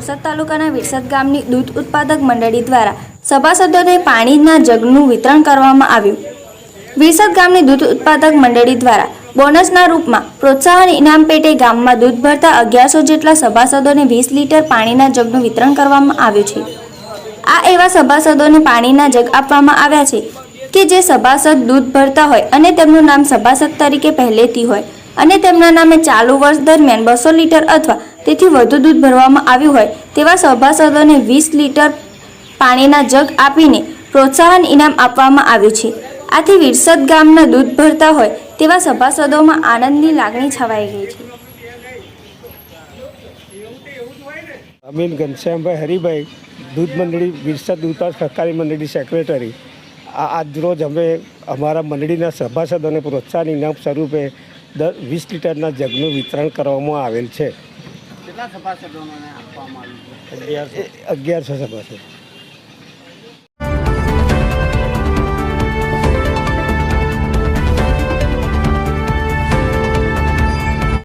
બોરસદ તાલુકાના વિરસદ ગામની દૂધ ઉત્પાદક મંડળી દ્વારા સભાસદોને પાણીના જગનું વિતરણ કરવામાં આવ્યું। વિરસદ ગામની દૂધ ઉત્પાદક મંડળી દ્વારા બોનસના રૂપમાં પ્રોત્સાહન ઇનામ પેટે ગામમાં દૂધ ભરતા 1100 જેટલા સભાસદોને 20 લીટર પાણીના જગનું વિતરણ કરવામાં આવ્યું છે। આ એવા સભાસદોને પાણીના જગ આપવામાં આવ્યા છે કે જે સભાસદ દૂધ ભરતા હોય અને તેમનું નામ સભાસદ તરીકે પહેલેથી હોય અને તેમના નામે ચાલુ વર્ષ દરમિયાન 200 લીટર અથવા તેથી વધુ દૂધ ભરવામાં આવ્યું હોય તેવા સભાસદોને 20 લીટર પાણીના જગ આપીને પ્રોત્સાહન ઇનામ આપવામાં આવ્યું છે। આથી વિરસદ ગામના દૂધ ભરતા હોય તેવા સભાસદોમાં આનંદની લાગણી છવાઈ ગઈ છે। અમીન ઘનશ્યામભાઈ હરિભાઈ, દૂધ મંડળી વિરસદ દૂધ સહકારી મંડળી સેક્રેટરી। આજરોજ અમે અમારા મંડળીના સભાસદોને પ્રોત્સાહન ઇનામ સ્વરૂપે 20 લીટરના જગનું વિતરણ કરવામાં આવેલ છે। કેટલા સભાસદોને આપવામાં આવ્યું છે? 1100 સભાસદ।